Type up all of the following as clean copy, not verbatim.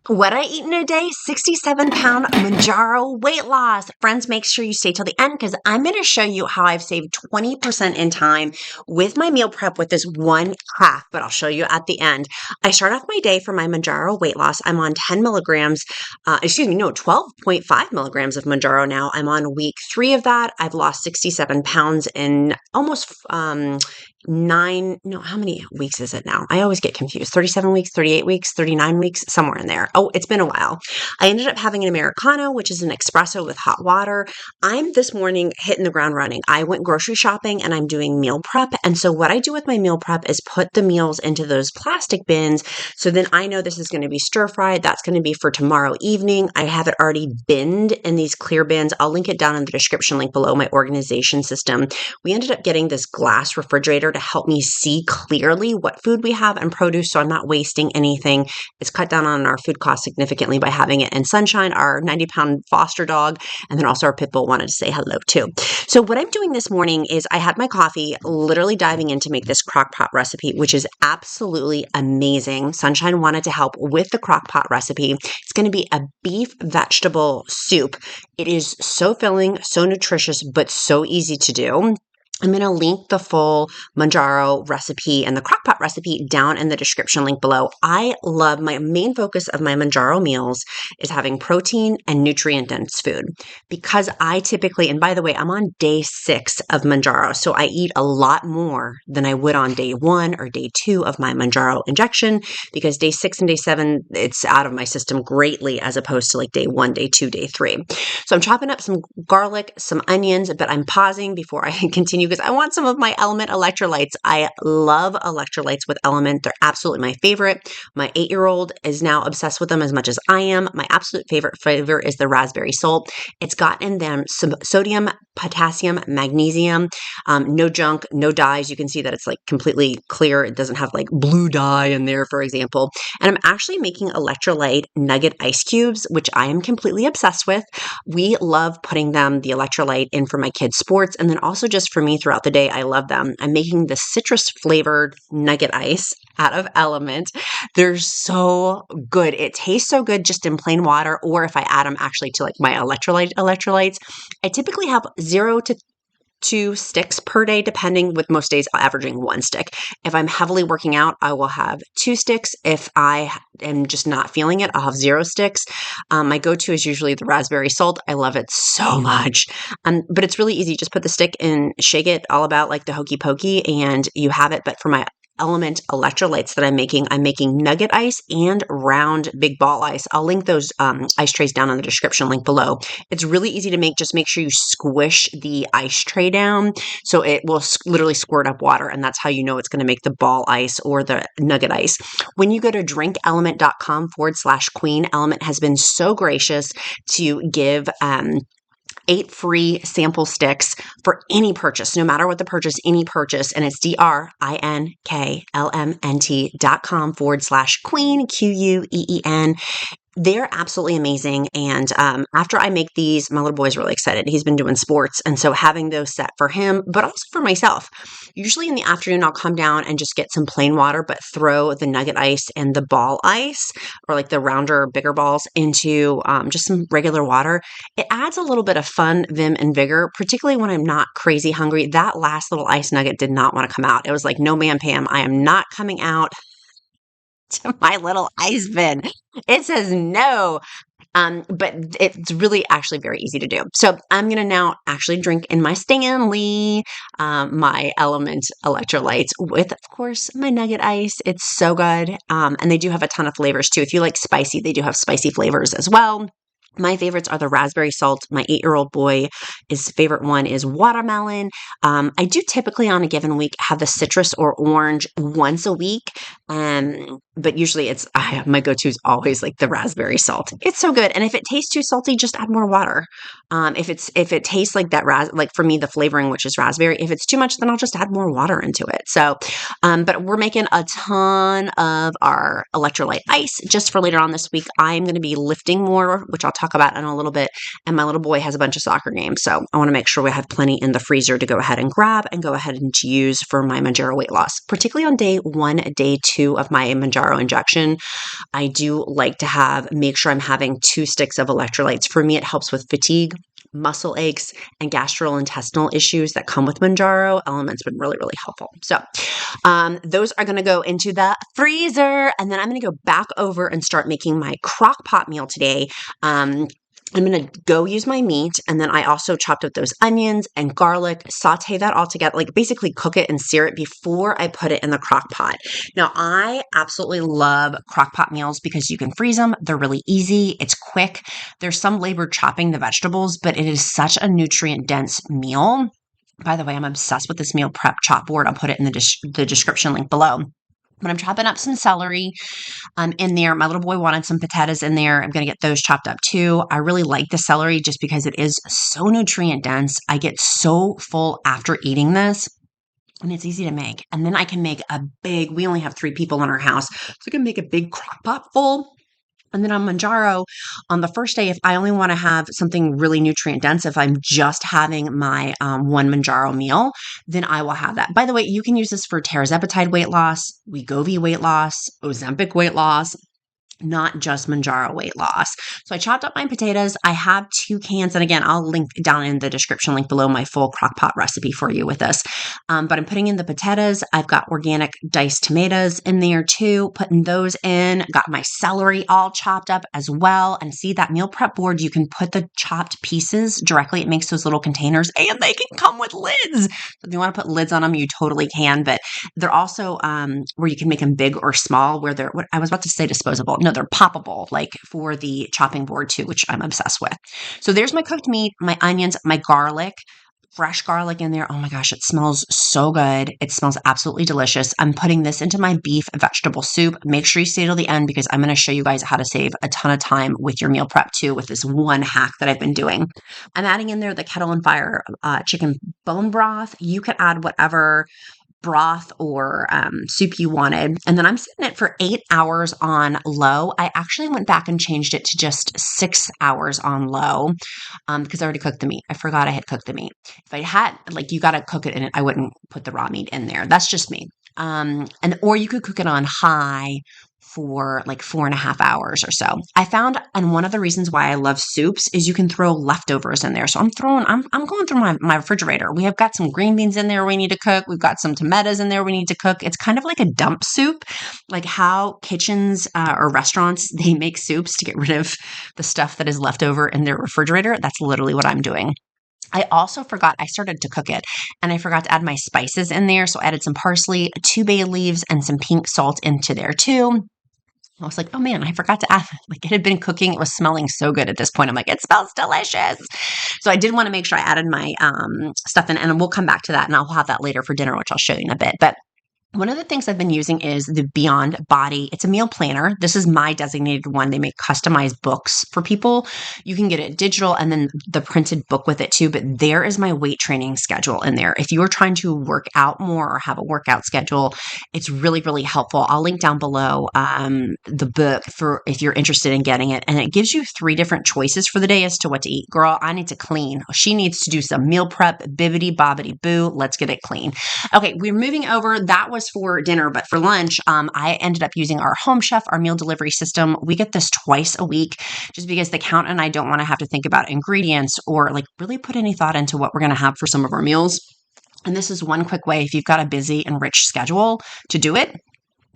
What I eat in a day, 67-pound Mounjaro weight loss. Friends, make sure you stay till the end because I'm going to show you how I've saved 20% in time with my meal prep with this one craft, but I'll show you at the end. I start off my day for my Mounjaro weight loss. I'm on 10 milligrams, 12.5 milligrams of Mounjaro now. I'm on week 3 of that. I've lost 67 pounds in almost how many weeks is it now? I always get confused. 37 weeks, 38 weeks, 39 weeks, somewhere in there. Oh, it's been a while. I ended up having an Americano, which is an espresso with hot water. I'm this morning hitting the ground running. I went grocery shopping and I'm doing meal prep. And so what I do with my meal prep is put the meals into those plastic bins. So then I know this is going to be stir fried. That's going to be for tomorrow evening. I have it already binned in these clear bins. I'll link it down in the description link below, my organization system. We ended up getting this glass refrigerator to help me see clearly what food we have and produce so I'm not wasting anything. It's cut down on our food costs significantly by having it in Sunshine, our 90-pound foster dog, and then also our pit bull wanted to say hello too. So what I'm doing this morning is I had my coffee, literally diving in to make this Crockpot recipe, which is absolutely amazing. Sunshine wanted to help with the Crockpot recipe. It's going to be a beef vegetable soup. It is so filling, so nutritious, but so easy to do. I'm going to link the full Mounjaro recipe and the Crockpot recipe down in the description link below. I love my main focus of my Mounjaro meals is having protein and nutrient-dense food because I typically, and by the way, I'm on day 6 of Mounjaro, so I eat a lot more than I would on day 1 or day 2 of my Mounjaro injection because day 6 and day 7, it's out of my system greatly as opposed to like day 1, day 2, day 3. So I'm chopping up some garlic, some onions, but I'm pausing before I continue because I want some of my LMNT electrolytes. I love electrolytes with LMNT. They're absolutely my favorite. My 8-year-old is now obsessed with them as much as I am. My absolute favorite flavor is the raspberry salt. It's got in them some sodium, potassium, magnesium, no junk, no dyes. You can see that it's like completely clear. It doesn't have like blue dye in there, for example. And I'm actually making electrolyte Nugget ice cubes, which I am completely obsessed with. We love putting them, the electrolyte, in for my kids' sports. And then also just for me throughout the day, I love them. I'm making the citrus flavored Nugget ice out of LMNT. They're so good. It tastes so good just in plain water, or if I add them actually to like my electrolytes. I typically have 0 to 2 sticks per day, depending. With most days, averaging 1 stick. If I'm heavily working out, I will have 2 sticks. If I am just not feeling it, I'll have 0 sticks. My go-to is usually the raspberry salt. I love it so much. But it's really easy. Just put the stick in, shake it all about like the hokey pokey, and you have it. But for my LMNT electrolytes that I'm making Nugget ice and round big ball ice. I'll link those ice trays down in the description link below. It's really easy to make. Just make sure you squish the ice tray down so it will literally squirt up water, and that's how you know it's going to make the ball ice or the Nugget ice. When you go to drinklmnt.com/queen, LMNT has been so gracious to give 8 free sample sticks for any purchase, no matter what the purchase, any purchase. And it's drinklmnt.com/queen, QUEEN. They're absolutely amazing. And after I make these, my little boy's really excited. He's been doing sports. And so having those set for him, but also for myself. Usually in the afternoon, I'll come down and just get some plain water, but throw the Nugget ice and the ball ice, or like the rounder, bigger balls, into just some regular water. It adds a little bit of fun, vim, and vigor, particularly when I'm not crazy hungry. That last little ice nugget did not want to come out. It was like, no, ma'am, Pam, I am not coming out to my little ice bin. It says no. But it's really actually very easy to do. So I'm going to now actually drink in my Stanley, my LMNT electrolytes with, of course, my Nugget ice. It's so good. And they do have a ton of flavors too. If you like spicy, they do have spicy flavors as well. My favorites are the raspberry salt. My 8-year-old boy, his favorite one is watermelon. I do typically on a given week have the citrus or orange once a week. But usually my go-to is always like the raspberry salt. It's so good. And if it tastes too salty, just add more water. If it tastes like that, like for me, the flavoring, which is raspberry, if it's too much, then I'll just add more water into it. So, but we're making a ton of our electrolyte ice just for later on this week. I'm going to be lifting more, which I'll talk talk about in a little bit. And my little boy has a bunch of soccer games. So I want to make sure we have plenty in the freezer to go ahead and grab and go ahead and to use for my Mounjaro weight loss, particularly on day 1, day 2 of my Mounjaro injection. I do like to make sure I'm having 2 sticks of electrolytes. For me, it helps with fatigue, muscle aches, and gastrointestinal issues that come with Mounjaro. LMNT's been really, really helpful. So those are going to go into the freezer, and then I'm going to go back over and start making my Crockpot meal today. I'm going to go use my meat, and then I also chopped up those onions and garlic, saute that all together, like basically cook it and sear it before I put it in the crock pot. Now, I absolutely love crock pot meals because you can freeze them. They're really easy. It's quick. There's some labor chopping the vegetables, but it is such a nutrient-dense meal. By the way, I'm obsessed with this meal prep chop board. I'll put it in the description link below. But I'm chopping up some celery in there. My little boy wanted some potatoes in there. I'm going to get those chopped up too. I really like the celery just because it is so nutrient dense. I get so full after eating this. And it's easy to make. And then I can make we only have 3 people in our house, so I can make a big crock pot full. And then on Mounjaro, on the first day, if I only want to have something really nutrient dense, if I'm just having my one Mounjaro meal, then I will have that. By the way, you can use this for tirzepatide weight loss, WEGOVY weight loss, Ozempic weight loss, not just Mounjaro weight loss. So I chopped up my potatoes. I have 2 cans. And again, I'll link down in the description link below my full crock pot recipe for you with this. But I'm putting in the potatoes. I've got organic diced tomatoes in there too, putting those in. Got my celery all chopped up as well. And see that meal prep board, you can put the chopped pieces directly. It makes those little containers and they can come with lids. So if you want to put lids on them, you totally can. But they're also where you can make them big or small, where they're, what I was about to say disposable. No, they're poppable, like for the chopping board too, which I'm obsessed with. So there's my cooked meat, my onions, my garlic, fresh garlic in there. Oh my gosh, it smells so good. It smells absolutely delicious. I'm putting this into my beef vegetable soup. Make sure you stay till the end because I'm going to show you guys how to save a ton of time with your meal prep too with this one hack that I've been doing. I'm adding in there the Kettle and Fire chicken bone broth. You could add whatever broth or soup you wanted. And then I'm setting it for 8 hours on low. I actually went back and changed it to just 6 hours on low because I already cooked the meat. I forgot I had cooked the meat. If I had, you got to cook it in it, I wouldn't put the raw meat in there. That's just me. Or you could cook it on high for 4.5 hours or so. I found, and one of the reasons why I love soups is you can throw leftovers in there. So I'm going through my refrigerator. We have got some green beans in there we need to cook. We've got some tomatoes in there we need to cook. It's kind of like a dump soup, like how kitchens or restaurants, they make soups to get rid of the stuff that is left over in their refrigerator. That's literally what I'm doing. I also forgot, I started to cook it and I forgot to add my spices in there. So I added some parsley, 2 bay leaves, and some pink salt into there too. I was like, oh man, I forgot to add, it had been cooking. It was smelling so good at this point. I'm like, it smells delicious. So I did want to make sure I added my stuff in, and we'll come back to that and I'll have that later for dinner, which I'll show you in a bit. But one of the things I've been using is the Beyond Body. It's a meal planner. This is my designated one. They make customized books for people. You can get it digital and then the printed book with it too. But there is my weight training schedule in there. If you are trying to work out more or have a workout schedule, it's really, really helpful. I'll link down below the book for if you're interested in getting it. And it gives you 3 different choices for the day as to what to eat. Girl, I need to clean. She needs to do some meal prep, bibbity bobbity boo. Let's get it clean. Okay, we're moving over. That was for dinner, but for lunch, I ended up using our Home Chef, our meal delivery system. We get this twice a week just because the count and I don't want to have to think about ingredients or really put any thought into what we're going to have for some of our meals. And this is one quick way if you've got a busy and rich schedule to do it.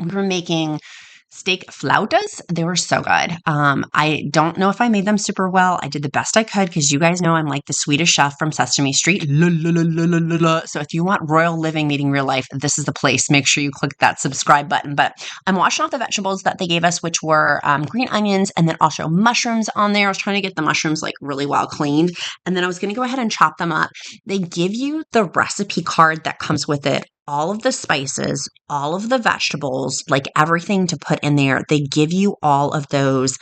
We were making steak flautas. They were so good. I don't know if I made them super well. I did the best I could because you guys know I'm like the Swedish chef from Sesame Street. La, la, la, la, la, la. So if you want royal living meeting real life, this is the place. Make sure you click that subscribe button. But I'm washing off the vegetables that they gave us, which were green onions and then also mushrooms on there. I was trying to get the mushrooms really well cleaned. And then I was going to go ahead and chop them up. They give you the recipe card that comes with it. All of the spices, all of the vegetables, everything to put in there. They give you all of those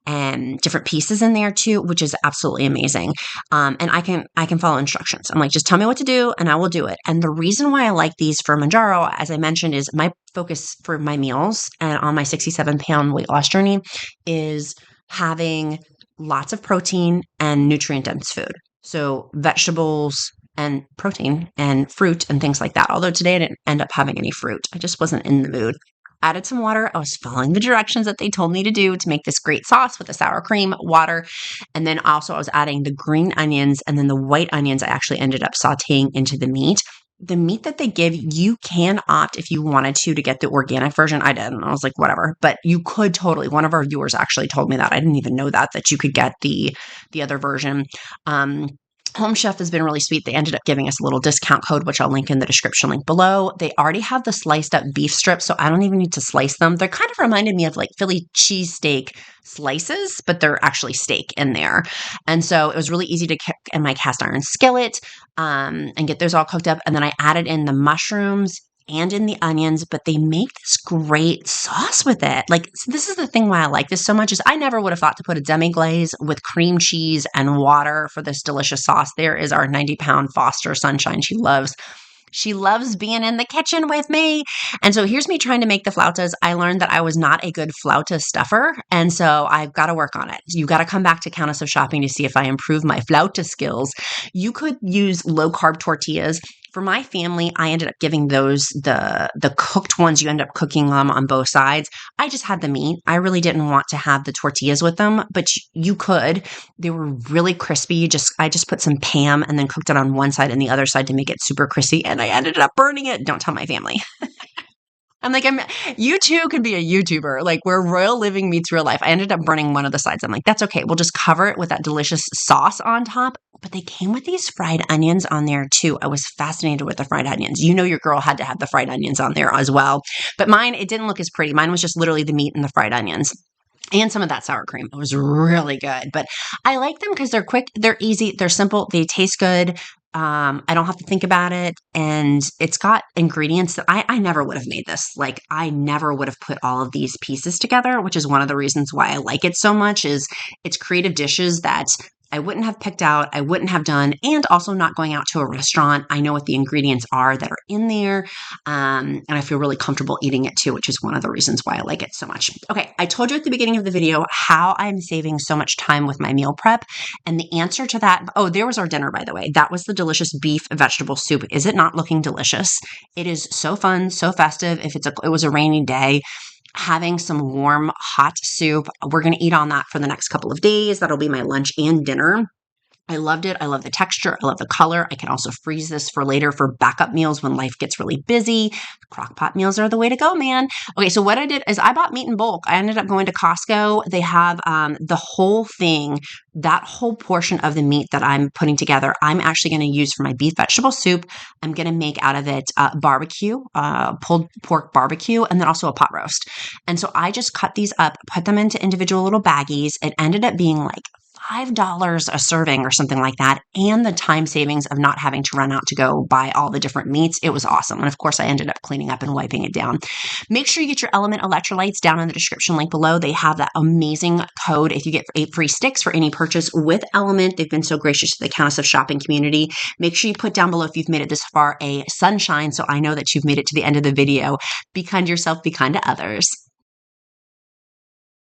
different pieces in there too, which is absolutely amazing. And I can follow instructions. I'm like, just tell me what to do and I will do it. And the reason why I like these for Mounjaro, as I mentioned, is my focus for my meals and on my 67-pound weight loss journey is having lots of protein and nutrient dense food. So vegetables and protein and fruit and things like that. Although today I didn't end up having any fruit. I just wasn't in the mood. Added some water. I was following the directions that they told me to do to make this great sauce with the sour cream, water. And then also I was adding the green onions, and then the white onions I actually ended up sauteing into the meat. The meat that they give, you can opt if you wanted to get the organic version. I didn't. I was like, whatever. But you could totally. One of our viewers actually told me that. I didn't even know that you could get the other version. Home Chef has been really sweet. They ended up giving us a little discount code, which I'll link in the description link below. They already have the sliced up beef strips, so I don't even need to slice them. They're kind of reminded me of like Philly cheesesteak slices, but they're actually steak in there. And so it was really easy to cook in my cast iron skillet and get those all cooked up. And then I added in the mushrooms and in the onions, but they make this great sauce with it. Like, so this is the thing why I like this so much is I never would have thought to put a demi-glaze with cream cheese and water for this delicious sauce. There is our 90-pound Foster Sunshine. She loves being in the kitchen with me. And so here's me trying to make the flautas. I learned that I was not a good flauta stuffer. And so I've got to work on it. You got to come back to Countess of Shopping to see if I improve my flauta skills. You could use low carb tortillas. For my family, I ended up giving those the cooked ones. You end up cooking them on both sides. I just had the meat. I really didn't want to have the tortillas with them, but you could. They were really crispy. I just put some Pam and then cooked it on one side and the other side to make it super crispy. And I ended up burning it. Don't tell my family. I'm like, you too could be a YouTuber, like where royal living meets real life. I ended up burning one of the sides. I'm like, that's okay. We'll just cover it with that delicious sauce on top. But they came with these fried onions on there too. I was fascinated with the fried onions. You know, your girl had to have the fried onions on there as well. But mine, it didn't look as pretty. Mine was just literally the meat and the fried onions. And some of that sour cream. It was really good. But I like them because they're quick, they're easy, they're simple, they taste good. I don't have to think about it. And it's got ingredients that I never would have made this. Like I never would have put all of these pieces together, which is one of the reasons why I like it so much is it's creative dishes that I wouldn't have picked out, I wouldn't have done, and also not going out to a restaurant. I know what the ingredients are that are in there, and I feel really comfortable eating it too, which is one of the reasons why I like it so much. Okay, I told you at the beginning of the video how I'm saving so much time with my meal prep, and the answer to that, oh, there was our dinner, by the way. That was the delicious beef vegetable soup. Is it not looking delicious? It is so fun, so festive. If it was a rainy day, having some warm, hot soup. We're going to eat on that for the next couple of days. That'll be my lunch and dinner. I loved it. I love the texture. I love the color. I can also freeze this for later for backup meals when life gets really busy. Crockpot meals are the way to go, man. Okay, so what I did is I bought meat in bulk. I ended up going to Costco. They have the whole thing, that whole portion of the meat that I'm putting together, I'm actually going to use for my beef vegetable soup. I'm going to make out of it barbecue, pulled pork barbecue, and then also a pot roast. And so I just cut these up, put them into individual little baggies. It ended up being like $5 a serving or something like that. And the time savings of not having to run out to go buy all the different meats. It was awesome. And of course, I ended up cleaning up and wiping it down. Make sure you get your LMNT electrolytes down in the description link below. They have that amazing code if you get 8 free sticks for any purchase with LMNT. They've been so gracious to the Countess of Shopping community. Make sure you put down below if you've made it this far a sunshine so I know that you've made it to the end of the video. Be kind to yourself, be kind to others.